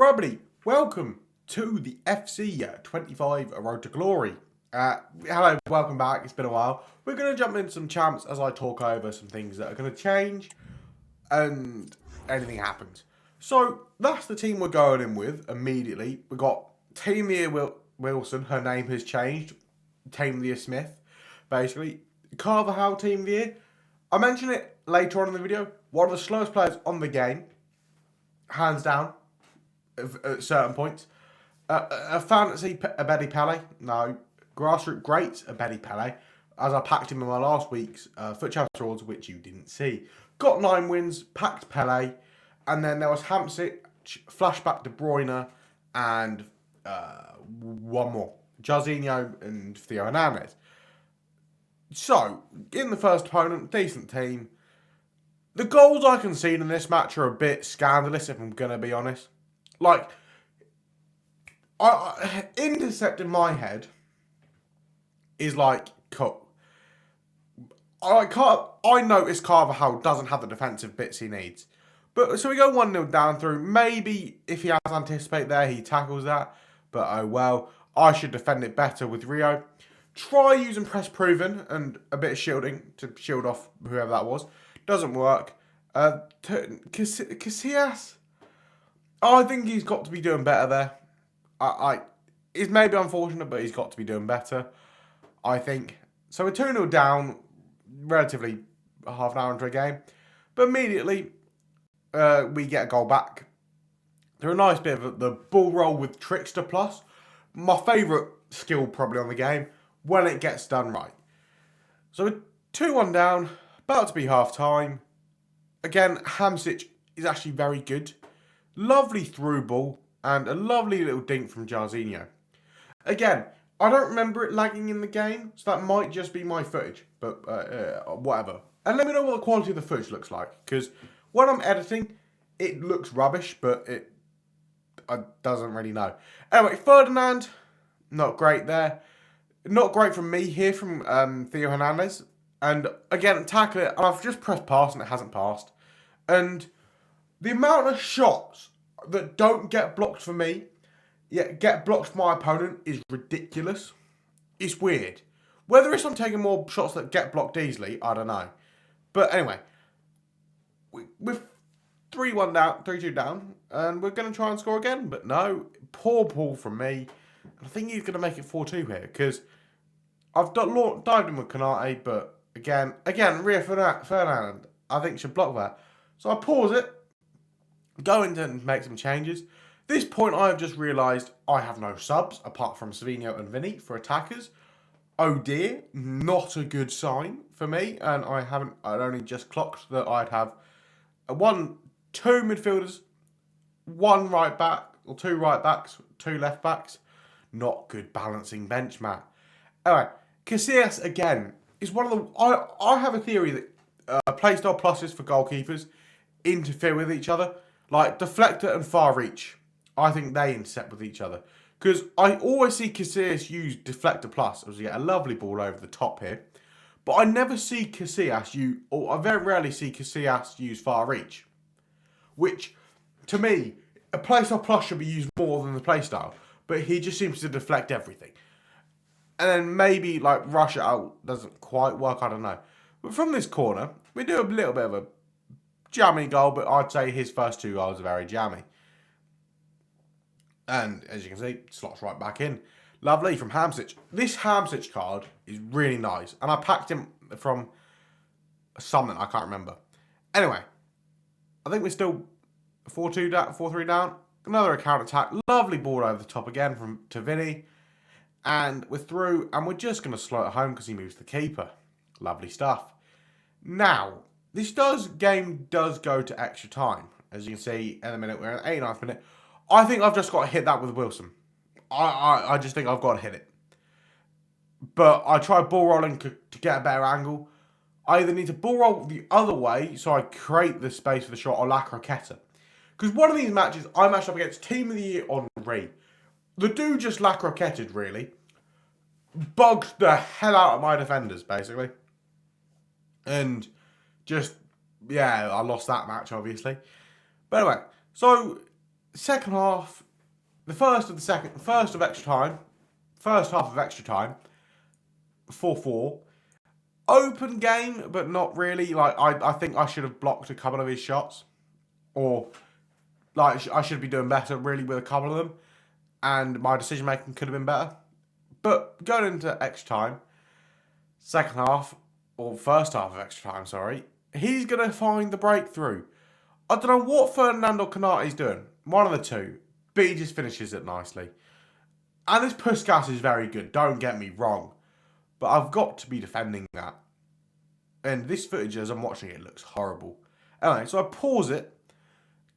Right, buddy, welcome to the FC 25 Road to Glory. Hello, welcome back. It's been a while. We're going to jump into some champs as I talk over some things that are going to change and anything happens. So, that's the team we're going in with immediately. We've got Team of the Year Wilson. Her name has changed. Team of the Year Smith, basically. Carvajal, Team of the Year. I mentioned it later on in the video. One of the slowest players on the game. Hands down. At certain points. A fantasy Abedi Pele? No. Grassroots greats Abedi Pele. As I packed him in my last week's Foot Champs Awards, which you didn't see. Got 9 wins, packed Pele. And then there was Hamsik, Flashback De Bruyne, and one more. Jarzinho and Theo Hernandez. So, in the first opponent, decent team. The goals I concede in this match are a bit scandalous, if I'm going to be honest. Like, I intercept in my head is like, cool. I notice Carvajal doesn't have the defensive bits he needs. But so we go 1-0 down through. Maybe if he has anticipated there, he tackles that. But oh well. I should defend it better with Rio. Try using press proven and a bit of shielding to shield off whoever that was. Doesn't work. Casillas. I think he's got to be doing better there. It's maybe unfortunate, but he's got to be doing better, I think. So we're 2-0 down, relatively half an hour into a game. But immediately, we get a goal back. They're a nice bit of the ball roll with Trickster Plus. My favourite skill probably on the game, when it gets done right. So we're 2-1 down, about to be half time. Again, Hamsik is actually very good. Lovely through ball and a lovely little dink from Jarzinho. Again, I don't remember it lagging in the game, so that might just be my footage, but whatever. And let me know what the quality of the footage looks like, because when I'm editing, it looks rubbish, but it doesn't really know. Anyway, Ferdinand, not great there. Not great from me here from Theo Hernandez. And again, tackle it, and I've just pressed pass and it hasn't passed. And the amount of shots that don't get blocked for me, yet get blocked for my opponent is ridiculous. It's weird. Whether it's I'm taking more shots that get blocked easily, I don't know. But anyway, we're 3-1 down, 3-2 down, and we're going to try and score again. But no, poor ball from me. I think he's going to make it 4-2 here, because I've dived in with Kanate, but again, Rio Ferdinand, I think should block that. So I pause it, go in and make some changes. This point, I have just realised I have no subs apart from Savinho and Vinny for attackers. Oh dear, not a good sign for me, and I'd only just clocked that I'd have two midfielders, one right back, or two right backs, two left backs. Not good balancing bench, Matt. Anyway, Casillas again is one of the. I have a theory that playstyle pluses for goalkeepers interfere with each other, like deflector and far reach. I think they intercept with each other, because I always see Casillas use deflector plus as we get a lovely ball over the top here, but I never see Casillas or I very rarely see Casillas use far reach, which to me a playstyle plus should be used more than the playstyle, but he just seems to deflect everything. And then maybe like rush it out doesn't quite work, I don't know. But from this corner, we do a little bit of a jammy goal, but I'd say his first 2 goals are very jammy. And as you can see, slots right back in. Lovely from Hamsik. This Hamsik card is really nice. And I packed him from something, I can't remember. Anyway, I think we're still 4-3 down. Another counter attack. Lovely ball over the top again to Vinny. And we're through, and we're just going to slow it home because he moves the keeper. Lovely stuff. Now, this game does go to extra time. As you can see, in a minute, we're in the 89th minute. I think I've just got to hit that with Wilson. I just think I've got to hit it. But I try ball rolling to get a better angle. I either need to ball roll the other way, so I create the space for the shot, or La Croqueta. Because one of these matches, I matched up against Team of the Year Henri. The dude just La Croqueted, really. Bugged the hell out of my defenders, basically. And just, yeah, I lost that match, obviously. But anyway, so Second half, the first of extra time, first half of extra time, 4-4. Open game, but not really. Like, I think I should have blocked a couple of his shots. Or, like, I should be doing better, really, with a couple of them. And my decision making could have been better. But going into extra time, second half, or first half of extra time, sorry, he's going to find the breakthrough. I don't know what Fernando Canate's doing. One of the two. But he just finishes it nicely. And this Puskas is very good, don't get me wrong. But I've got to be defending that. And this footage, as I'm watching it, looks horrible. Anyway, so I pause it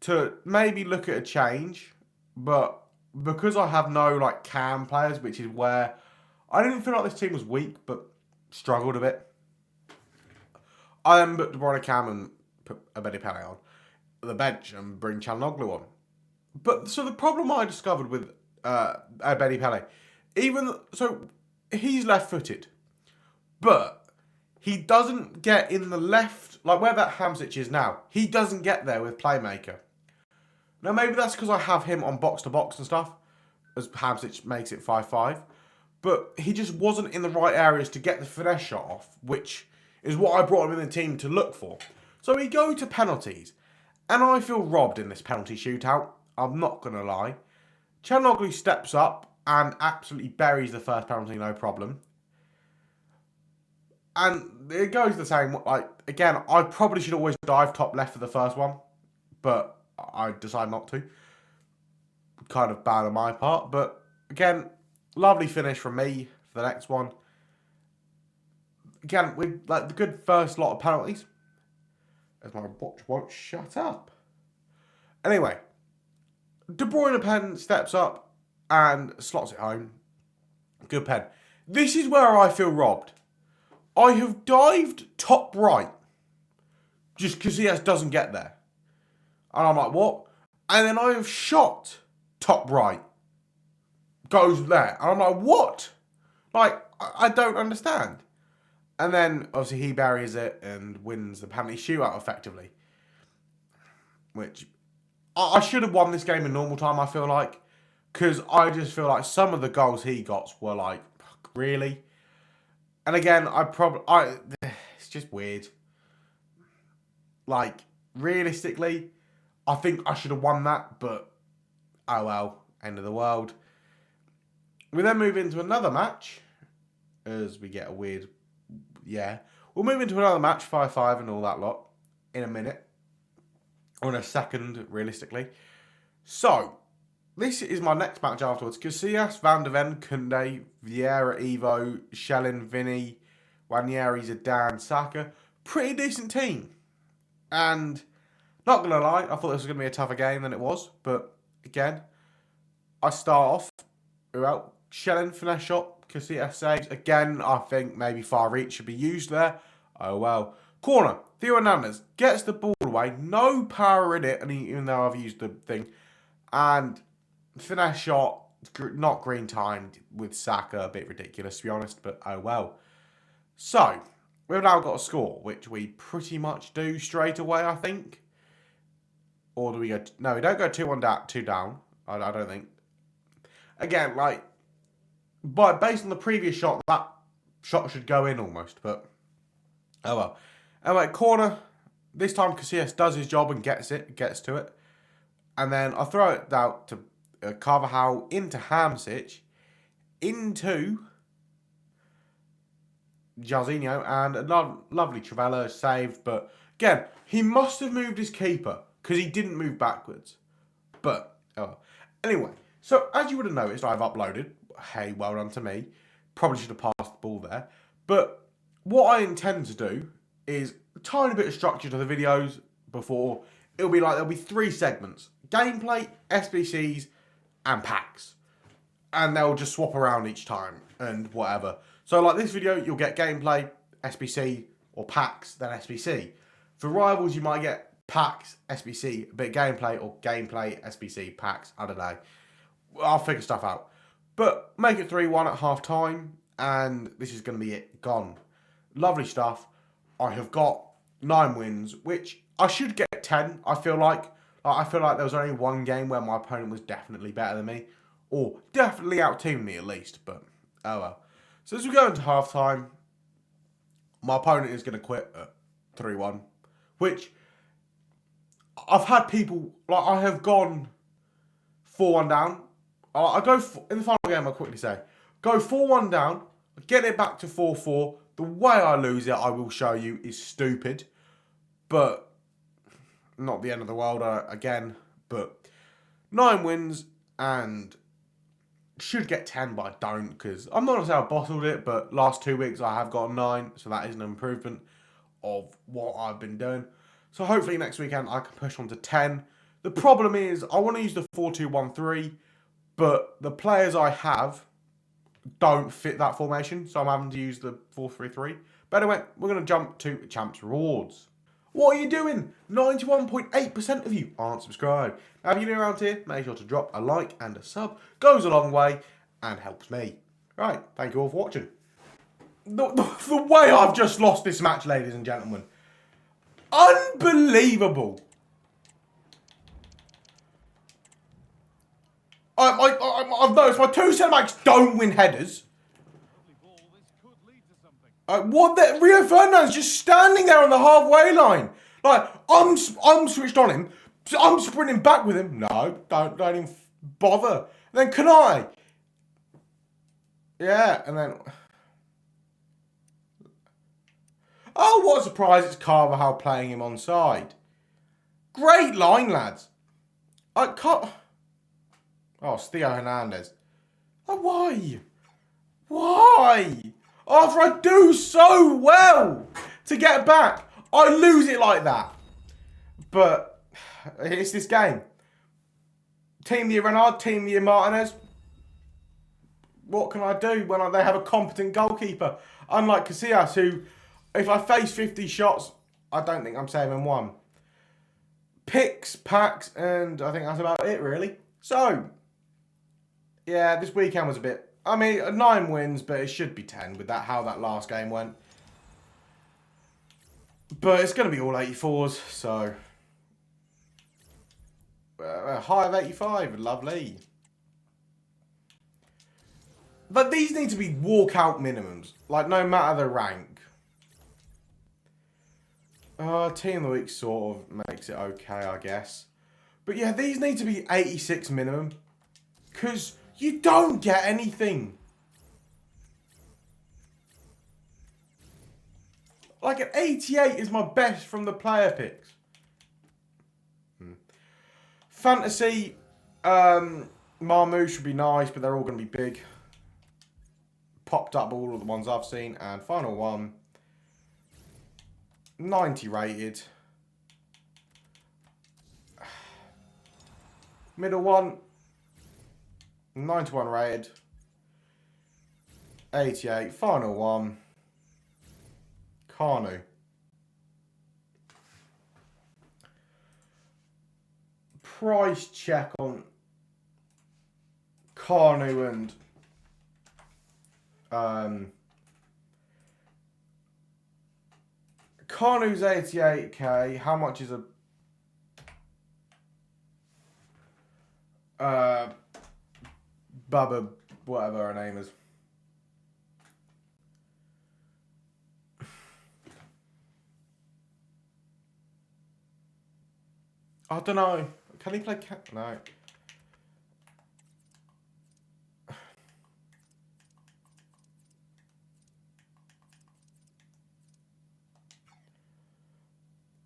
to maybe look at a change. But because I have no, like, cam players, which is where I didn't feel like this team was weak, but struggled a bit. I then put De Bruyne cam and put a Benny Pele on the bench and bring Çalhanoğlu on. But so the problem I discovered with Benny Pele, he's left-footed, but he doesn't get in the left, like where that Hamsich is now. He doesn't get there with playmaker. Now maybe that's because I have him on box to box and stuff, as Hamsich makes it 5-5. But he just wasn't in the right areas to get the finesse shot off, which is what I brought him in the team to look for. So we go to penalties, and I feel robbed in this penalty shootout. I'm not going to lie. Çalhanoğlu steps up and absolutely buries the first penalty, no problem. And it goes the same. Like, again, I probably should always dive top left for the first one, but I decided not to. Kind of bad on my part, but again, lovely finish from me for the next one. Again, with like the good first lot of penalties. As my watch won't shut up. Anyway, De Bruyne pen steps up and slots it home. Good pen. This is where I feel robbed. I have dived top right. Just because he doesn't get there. And I'm like, what? And then I have shot top right. Goes there. And I'm like, what? Like, I don't understand. And then, obviously, he buries it and wins the penalty shootout effectively. Which, I should have won this game in normal time, I feel like. Because I just feel like some of the goals he got were like, really? And again, it's just weird. Like, realistically, I think I should have won that, but oh well, end of the world. We then move into another match, as we get a weird, we'll move into another match, 5-5 and all that lot, in a minute. Or in a second, realistically. So, this is my next match afterwards. Casillas, Van de Ven, Koundé, Vieira, Evo, Shellin, Vinny, Wanyeri, Zidane, Saka. Pretty decent team. And, not going to lie, I thought this was going to be a tougher game than it was. But, again, I start off without Shellin, finesse shot, Casillas saves. Again, I think maybe far reach should be used there. Oh well. Corner, Theo Hernandez gets the ball away. No power in it, and even though I've used the thing. And finesse shot, not green timed with Saka, a bit ridiculous to be honest, but oh well. So, we've now got a score, which we pretty much do straight away, I think. Or do we go... No, we don't go 2-1 down, 2 down. I don't think. Again, like... But based on the previous shot, that shot should go in almost, but... Oh well. Anyway, corner. This time Casillas does his job and gets to it. And then I throw it out to Carvajal into Hamsich, into Jairzinho, and a lovely Trivela saved. But again, he must have moved his keeper because he didn't move backwards. But, oh well. Anyway, so as you would have noticed, I've uploaded. Hey, well done to me. Probably should have passed the ball there. But what I intend to do is a tiny bit of structure to the videos before. It'll be like, there'll be 3 segments. Gameplay, SBCs, and packs. And they'll just swap around each time and whatever. So like this video, you'll get gameplay, SBC, or packs, then SBC. For rivals, you might get packs, SBC, a bit of gameplay, or gameplay, SBC, packs, I don't know. I'll figure stuff out. But make it 3-1 at half time, and this is going to be it, gone. Lovely stuff. I have got 9 wins, which I should get 10, I feel like. I feel like there was only one game where my opponent was definitely better than me. Or definitely out-teamed me at least. But, oh well. So as we go into half-time, my opponent is going to quit at 3-1. Which, I've had people, like I have gone 4-1 down. I go, in the final game I'll quickly say, go 4-1 down, get it back to 4-4. The way I lose it, I will show you, is stupid. But, not the end of the world again. But, 9 wins and should get 10, but I don't, because I'm not going to say I bottled it, but last 2 weeks I have got 9, so that is an improvement of what I've been doing. So hopefully next weekend I can push on to 10. The problem is I want to use the 4-2-1-3, but the players I have don't fit that formation, so I'm having to use the 4-3-3. But anyway, we're going to jump to Champs Rewards. What are you doing? 91.8% of you aren't subscribed. Now, if you're new around here, make sure to drop a like and a sub. Goes a long way and helps me. Right, thank you all for watching. The way I've just lost this match, ladies and gentlemen. Unbelievable. I've noticed my 2 centre-backs don't win headers. What the? Rio Ferdinand's just standing there on the halfway line. Like, I'm switched on him. So I'm sprinting back with him. No, don't even bother. And then can I? Yeah, and then... Oh, what a surprise, it's Carvajal playing him onside. Great line, lads. I can't... Oh, it's Theo Hernandez. Oh, why? Why? After I do so well to get back, I lose it like that. But it's this game. Team the Renard, team the Martinez. What can I do when they have a competent goalkeeper? Unlike Casillas, who, if I face 50 shots, I don't think I'm saving one. Picks, packs, and I think that's about it, really. So, yeah, this weekend was a bit... I mean, 9 wins, but it should be 10 with how that last game went. But it's going to be all 84s, so... a high of 85, lovely. But these need to be walkout minimums. Like, no matter the rank. Team of the week sort of makes it okay, I guess. But yeah, these need to be 86 minimum. Because you don't get anything. Like, an 88 is my best from the player picks. Fantasy, Marmouche would be nice, but they're all going to be big. Popped up all of the ones I've seen. And final one, 90 rated. Middle one, 91 rated. 88, final one, Carnu. Price check on Carnu and Carnu's 88k. How much is a Bubba, whatever her name is? I don't know. Can he play cat? No.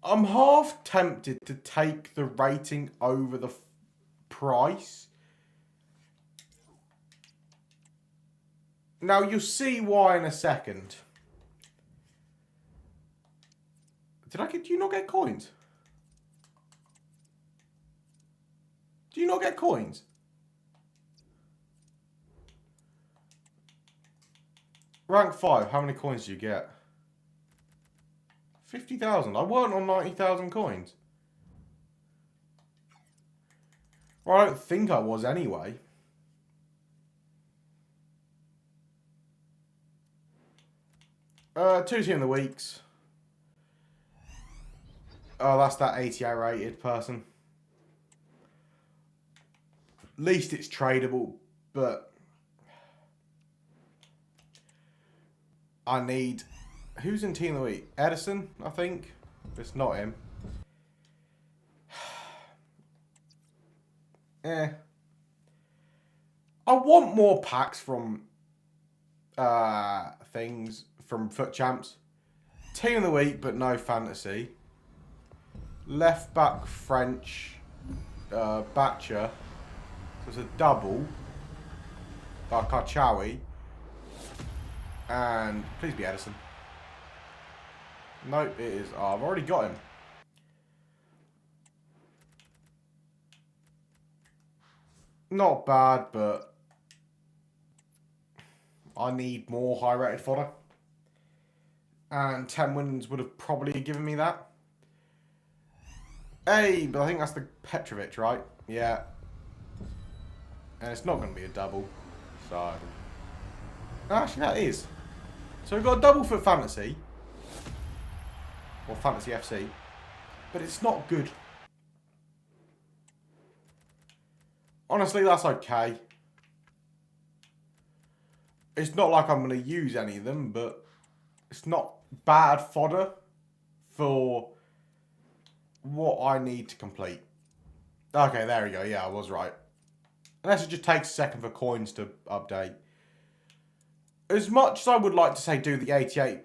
I'm half tempted to take the rating over the price. Now, you'll see why in a second. Do you not get coins? Do you not get coins? Rank 5, how many coins do you get? 50,000. I weren't on 90,000 coins. Well, I don't think I was anyway. Two team of the weeks. Oh, that's that 88 rated person. least it's tradable, but I need... Who's in Team of the Week? Edison, I think. It's not him. I want more packs from things from Foot Champs. Team of the Week, but no fantasy. Left back French Batcher. So it's a double. Karchawi. And please be Edison. Nope, it is. Oh, I've already got him. Not bad, but I need more high-rated fodder. And 10 wins would have probably given me that. Hey, but I think that's the Petrovic, right? Yeah. And it's not going to be a double. So... Actually, that is. So we've got a double for Fantasy. Or Fantasy FC. But it's not good. Honestly, that's okay. It's not like I'm going to use any of them, but it's not bad fodder for what I need to complete. Okay, there we go. Yeah, I was right. Unless it just takes a second for coins to update. As much as I would like to say do the 88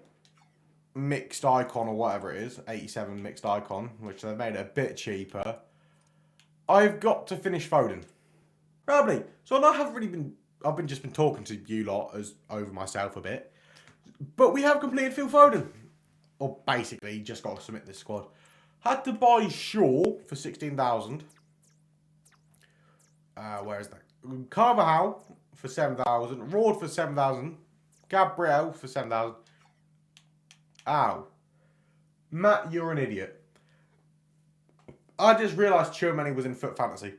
mixed icon or whatever it is, 87 mixed icon, which they've made it a bit cheaper, I've got to finish Foden. Probably. So I haven't really been... I've just been talking to you lot as over myself a bit. But we have completed Phil Foden. Or basically, just got to submit this squad. Had to buy Shaw for 16,000. Where is that? Carvajal for 7,000. Rord for 7,000. Gabriel for 7,000. Ow. Matt, you're an idiot. I just realised Chouameni was in Foot Fantasy.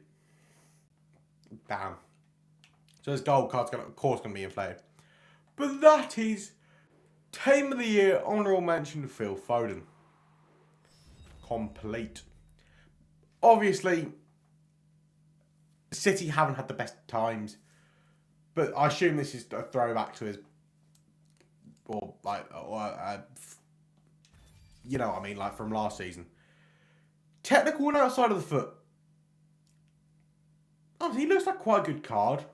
Damn. So this gold card's gonna, of course, going to be inflated. But that is Team of the Year, honourable mention, Phil Foden. Complete. Obviously, City haven't had the best times. But I assume this is a throwback to his... you know what I mean, like from last season. Technical and outside of the foot. Oh, he looks like quite a good card.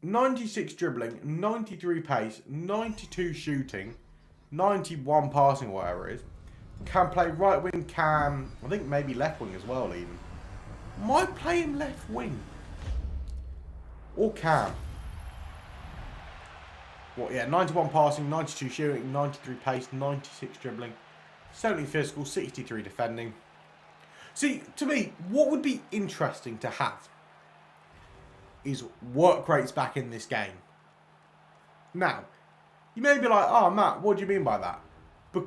96 dribbling, 93 pace, 92 shooting, 91 passing, whatever it is. Can play right wing, can... I think maybe left wing as well, even. Might play him left wing. Or can. What, yeah, 91 passing, 92 shooting, 93 pace, 96 dribbling, 70 physical, 63 defending. See, to me, what would be interesting to have is work rates back in this game. Now, you may be like, oh, Matt, what do you mean by that? But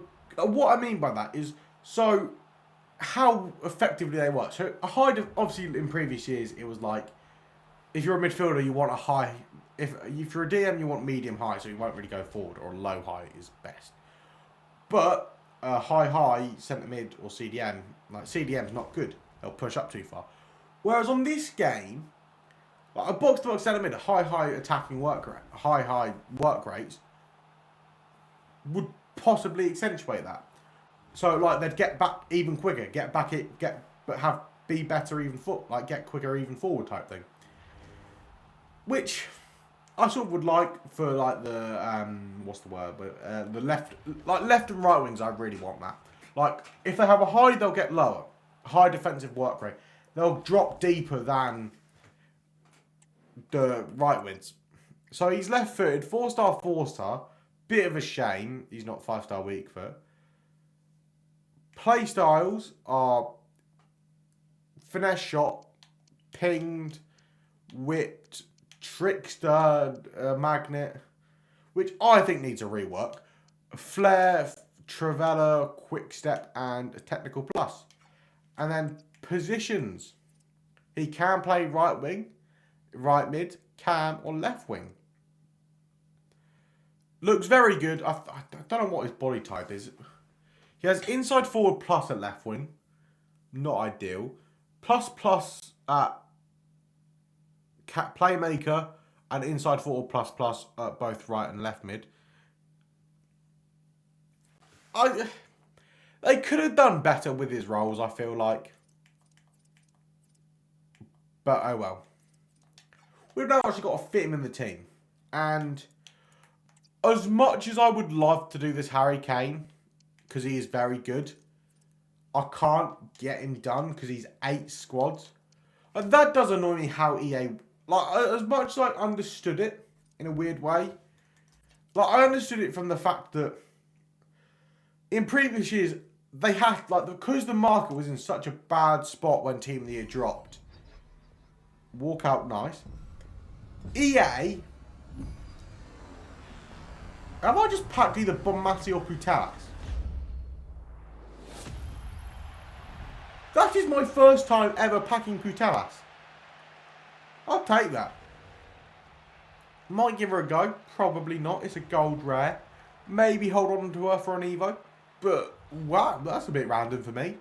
what I mean by that is, so how effectively they work. So, a high, obviously, in previous years, it was like, if you're a midfielder, you want a high. If you're a DM, you want medium high, so you won't really go forward, or low high is best. But high, centre mid, or CDM, like CDM's not good. They'll push up too far. Whereas on this game, like a box to box centre mid, high attacking work rate, high work rates would possibly accentuate that. So like they'd get back even quicker, be better even foot, like get quicker even forward type thing. Which I sort of would like for like the what's the word? But the left and right wings. I really want that. Like if they have a high, they'll get lower. High defensive work rate. They'll drop deeper than the right wings. So he's left-footed, 4-star, 4-star. Bit of a shame he's not 5-star weak foot. Play styles are finesse shot, pinged, whipped, trickster, magnet, which I think needs a rework. Flair, Trivella, quick step, and a technical plus. And then positions. He can play right wing, right mid, cam, or left wing. Looks very good. I don't know what his body type is. He has inside forward plus at left wing. Not ideal. plus at playmaker and inside forward plus at both right and left mid. They could have done better with his roles, I feel like. But oh well. We've now actually got to fit him in the team. And as much as I would love to do this Harry Kane, because he is very good, I can't get him done because he's 8 squads. And that does annoy me how EA... Like, as much as I understood it in a weird way, like, I understood it from the fact that in previous years, they had, like, because the market was in such a bad spot when Team of the Year dropped. Walkout, nice. EA... Have I just packed either Bonmati or Putellas? That is my first time ever packing Putellas. I'll take that. Might give her a go. Probably not. It's a gold rare. Maybe hold on to her for an Evo. But, wow, that's a bit random for me.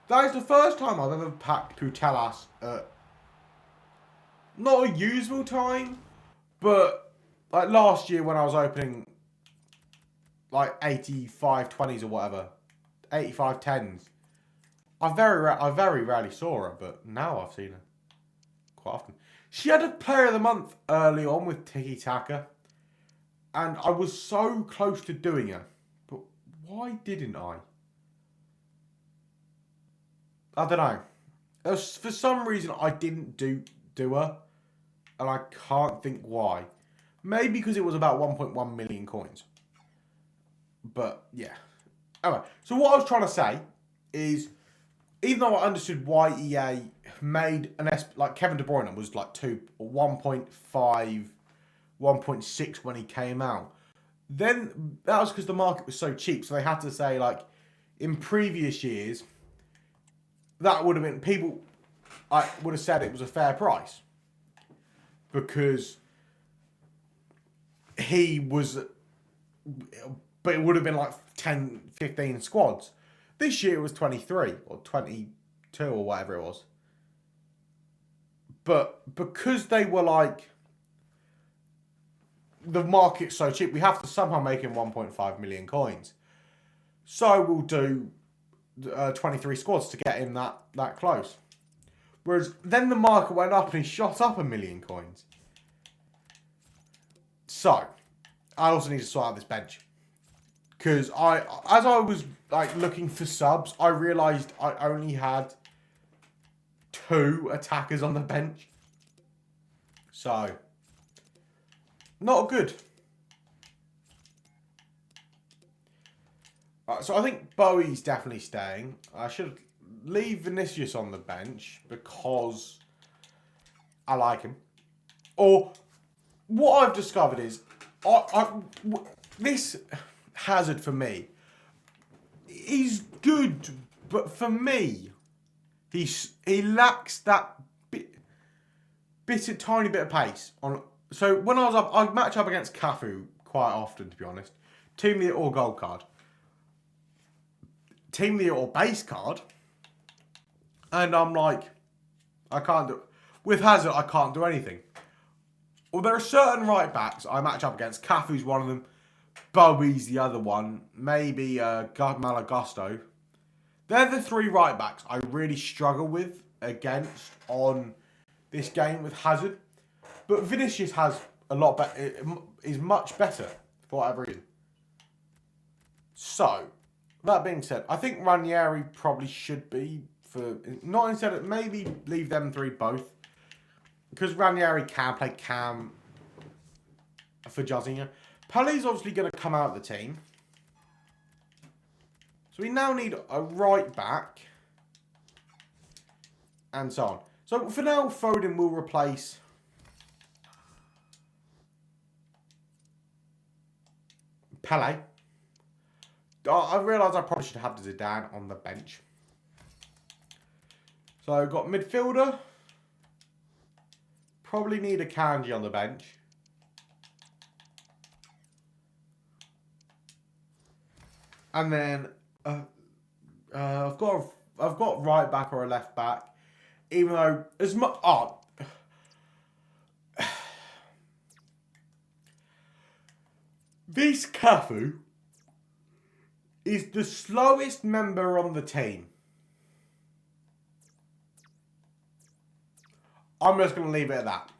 That is the first time I've ever packed Putellas at not a usable time, but like last year when I was opening like 85 20s or whatever, 85 10s. I very rarely saw her, but now I've seen her quite often. She had a Player of the Month early on with Tiki Taka, and I was so close to doing her, but why didn't I? I don't know. For some reason, I didn't do her, and I can't think why. Maybe because it was about 1.1 million coins. But, yeah. Anyway, so what I was trying to say is, even though I understood why EA made an like Kevin De Bruyne was like 1.5, 1.6 when he came out, then that was because the market was so cheap. So they had to say, like, in previous years, that would have been, people would have said it was a fair price. Because he was, but it would have been like 10, 15 squads. This year it was 23 or 22 or whatever it was. But because they were like, the market's so cheap, we have to somehow make him 1.5 million coins. So we'll do 23 squads to get him that close. Whereas then the market went up and he shot up 1 million coins. So, I also need to sort out this bench. Because as I was like looking for subs, I realised I only had 2 attackers on the bench. So, not good. So I think Bowie's definitely staying. I should leave Vinicius on the bench because I like him. Or what I've discovered is this Hazard for me, he's good, but for me, he lacks that tiny bit of pace. So when I was up, I match up against Cafu quite often, to be honest. Team of the Year or gold card. Team of the Year or base card. And I'm like, I can't do... With Hazard, I can't do anything. Well, there are certain right backs I match up against. Cafu's one of them. Bowie's the other one. Maybe Malagusto. They're the 3 right backs I really struggle with against on this game with Hazard. But Vinicius has a lot better. Is much better for whatever reason. So, that being said, I think Ranieri probably should be for... Not instead of... Maybe leave them 3 both. Because Ranieri can play Cam for Jarzinho. Pelle's obviously going to come out of the team. So we now need a right back. And so on. So for now, Foden will replace... Pele. I realised I probably should have Zidane on the bench. So I've got midfielder. Probably need a Kanji on the bench. And then I've got right back or a left back. Even though, as much... this Cafu is the slowest member on the team. I'm just going to leave it at that.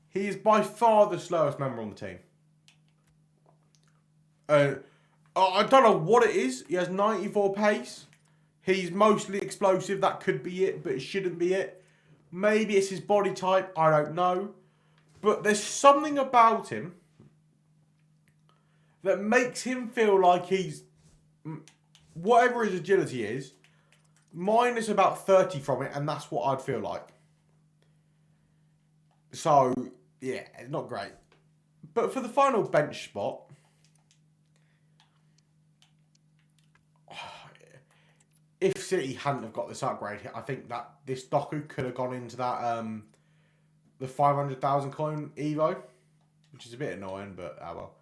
He is by far the slowest member on the team. I don't know what it is. He has 94 pace. He's mostly explosive. That could be it, but it shouldn't be it. Maybe it's his body type. I don't know. But there's something about him that makes him feel like he's... whatever his agility is, minus about 30 from it, and that's what I'd feel like. So, yeah, not great. But for the final bench spot... if City hadn't have got this upgrade, I think that this Doku could have gone into that the 500,000 coin Evo, which is a bit annoying, but oh well.